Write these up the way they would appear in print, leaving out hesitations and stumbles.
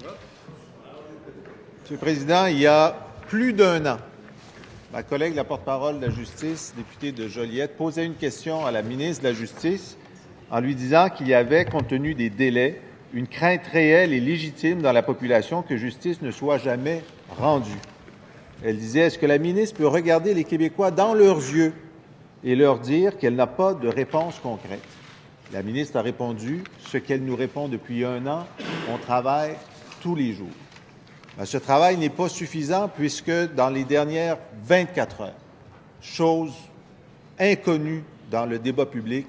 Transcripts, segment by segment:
Monsieur le Président, il y a plus d'un an, ma collègue, la porte-parole de la Justice, députée de Joliette, posait une question à la ministre de la Justice en lui disant qu'il y avait, compte tenu des délais, une crainte réelle et légitime dans la population que justice ne soit jamais rendue. Elle disait, est-ce que la ministre peut regarder les Québécois dans leurs yeux et leur dire qu'elle n'a pas de réponse concrète? La ministre a répondu ce qu'elle nous répond depuis un an, on travaille tous les jours. Mais ce travail n'est pas suffisant puisque dans les dernières 24 heures, chose inconnue dans le débat public,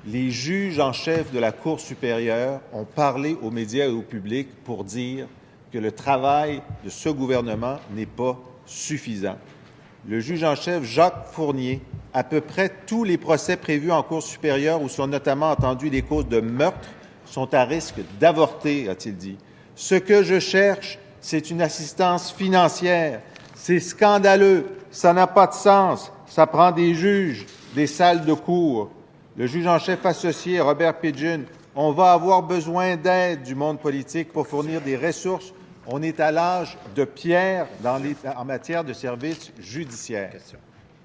les juges en chef de la Cour supérieure ont parlé aux médias et au public pour dire que le travail de ce gouvernement n'est pas suffisant. Le juge en chef Jacques Fournier, à peu près tous les procès prévus en Cour supérieure où sont notamment entendues les causes de meurtre sont à risque d'avorter, a-t-il dit. Ce que je cherche, c'est une assistance financière. C'est scandaleux. Ça n'a pas de sens. Ça prend des juges, des salles de cours. Le juge en chef associé, Robert Pidgeon, on va avoir besoin d'aide du monde politique pour fournir des ressources. On est à l'âge de pierre en matière de services judiciaires.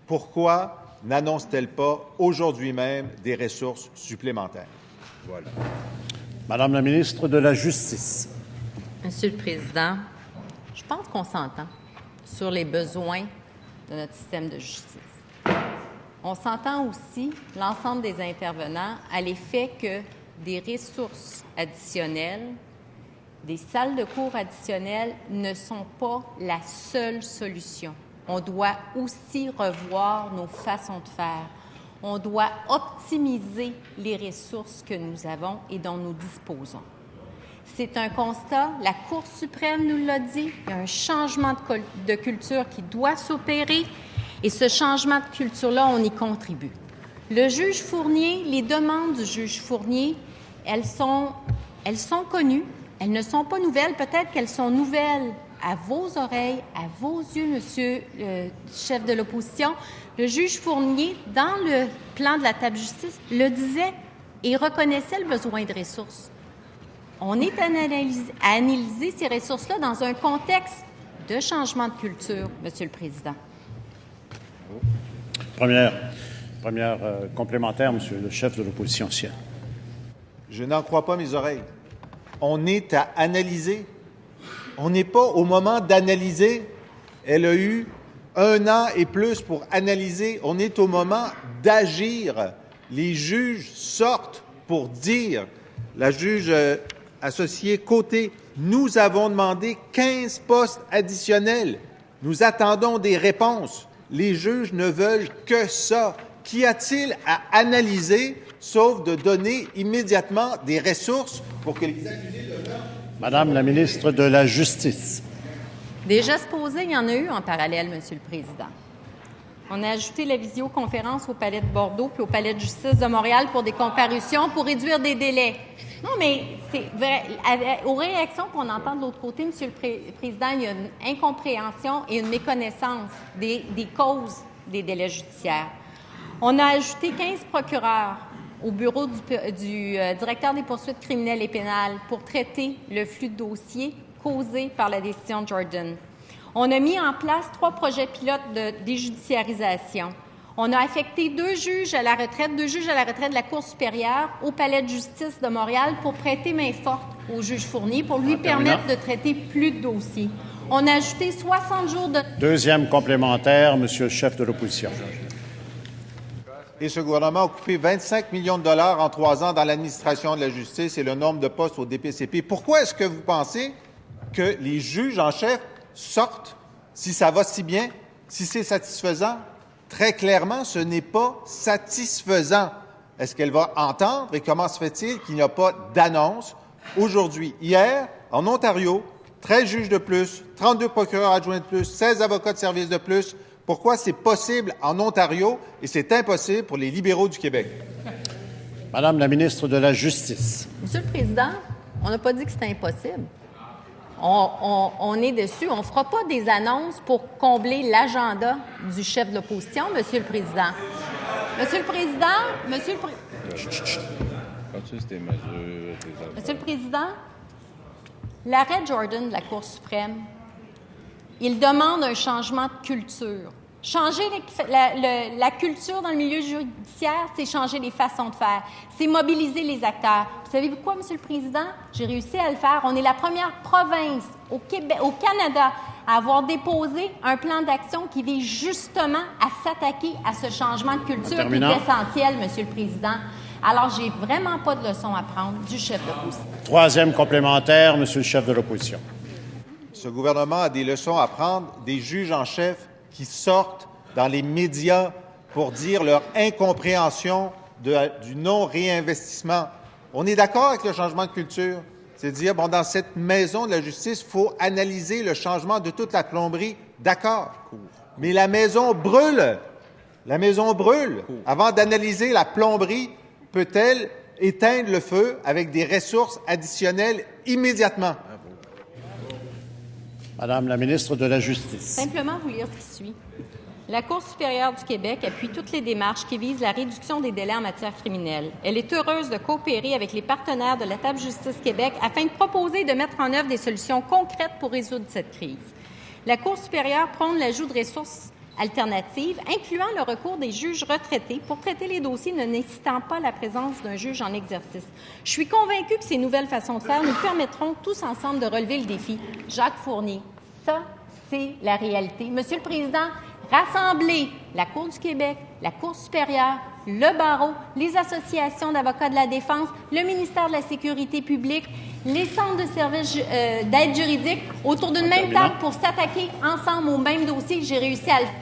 Pourquoi n'annonce-t-elle pas aujourd'hui même des ressources supplémentaires? Voilà. Madame la ministre de la Justice. Monsieur le Président, je pense qu'on s'entend sur les besoins de notre système de justice. On s'entend aussi, l'ensemble des intervenants, à l'effet que des ressources additionnelles, des salles de cours additionnelles ne sont pas la seule solution. On doit aussi revoir nos façons de faire. On doit optimiser les ressources que nous avons et dont nous disposons. C'est un constat, la Cour suprême nous l'a dit, il y a un changement de culture qui doit s'opérer et ce changement de culture-là, on y contribue. Le juge Fournier, les demandes du juge Fournier, elles sont connues, elles ne sont pas nouvelles, peut-être qu'elles sont nouvelles à vos oreilles, à vos yeux, monsieur le chef de l'opposition. Le juge Fournier, dans le plan de la table justice, le disait et reconnaissait le besoin de ressources. On est à analyser ces ressources-là dans un contexte de changement de culture, Monsieur le Président. Première complémentaire, Monsieur le chef de l'opposition. Je n'en crois pas mes oreilles. On est à analyser. On n'est pas au moment d'analyser. Elle a eu un an et plus pour analyser. On est au moment d'agir. Les juges sortent pour dire. La juge associée Côté, nous avons demandé 15 postes additionnels. Nous attendons des réponses. Les juges ne veulent que ça. Qu'y a-t-il à analyser, sauf de donner immédiatement des ressources pour que les accusés de meurtre... Madame la ministre de la Justice. Des gestes posés, il y en a eu en parallèle, Monsieur le Président. On a ajouté la visioconférence au Palais de Bordeaux puis au Palais de justice de Montréal pour des comparutions, pour réduire des délais. Non, mais c'est vrai. Aux réactions qu'on entend de l'autre côté, Monsieur le Président, il y a une incompréhension et une méconnaissance des causes des délais judiciaires. On a ajouté 15 procureurs au bureau du directeur des poursuites criminelles et pénales pour traiter le flux de dossiers causé par la décision de Jordan. On a mis en place 3 projets pilotes de déjudiciarisation. On a affecté 2 juges à la retraite de la Cour supérieure au Palais de justice de Montréal pour prêter main forte au juge Fournier pour lui permettre de traiter plus de dossiers. On a ajouté 60 jours de... Deuxième complémentaire, Monsieur le chef de l'opposition. Et ce gouvernement a coupé 25 millions de dollars en 3 ans dans l'administration de la justice et le nombre de postes au DPCP. Pourquoi est-ce que vous pensez que les juges en chef sortent si ça va si bien, si c'est satisfaisant? Très clairement, ce n'est pas satisfaisant. Est-ce qu'elle va entendre et comment se fait-il qu'il n'y a pas d'annonce aujourd'hui? Hier, en Ontario, 13 juges de plus, 32 procureurs adjoints de plus, 16 avocats de service de plus. Pourquoi c'est possible en Ontario et c'est impossible pour les libéraux du Québec? Madame la ministre de la Justice. Monsieur le Président, on n'a pas dit que c'était impossible. On est dessus. On ne fera pas des annonces pour combler l'agenda du chef de l'opposition, Monsieur le Président. Monsieur le Président, Monsieur le Président, L'arrêt Jordan de la Cour suprême, il demande un changement de culture. Changer la culture dans le milieu judiciaire, c'est changer les façons de faire. C'est mobiliser les acteurs. Vous savez quoi, Monsieur le Président? J'ai réussi à le faire. On est la première province au Canada à avoir déposé un plan d'action qui vise justement à s'attaquer à ce changement de culture qui est essentiel, Monsieur le Président. Alors, j'ai vraiment pas de leçon à prendre du chef de l'opposition. Troisième complémentaire, Monsieur le chef de l'opposition. Ce gouvernement a des leçons à prendre des juges en chef qui sortent dans les médias pour dire leur incompréhension du non-réinvestissement. On est d'accord avec le changement de culture. C'est dire, bon, dans cette maison de la justice, il faut analyser le changement de toute la plomberie. D'accord. Mais la maison brûle. La maison brûle. Avant d'analyser la plomberie, peut-elle éteindre le feu avec des ressources additionnelles immédiatement? Madame la ministre de la Justice. Simplement vous lire ce qui suit. La Cour supérieure du Québec appuie toutes les démarches qui visent la réduction des délais en matière criminelle. Elle est heureuse de coopérer avec les partenaires de la table Justice Québec afin de proposer et de mettre en œuvre des solutions concrètes pour résoudre cette crise. La Cour supérieure prône l'ajout de ressources alternatives, incluant le recours des juges retraités pour traiter les dossiers ne nécessitant pas la présence d'un juge en exercice. Je suis convaincue que ces nouvelles façons de faire nous permettront tous ensemble de relever le défi. Jacques Fournier, ça, c'est la réalité. Monsieur le Président, rassembler la Cour du Québec, la Cour supérieure, le barreau, les associations d'avocats de la défense, le ministère de la Sécurité publique, les centres de services d'aide juridique autour d'une même table pour s'attaquer ensemble au même dossier. J'ai réussi à le faire.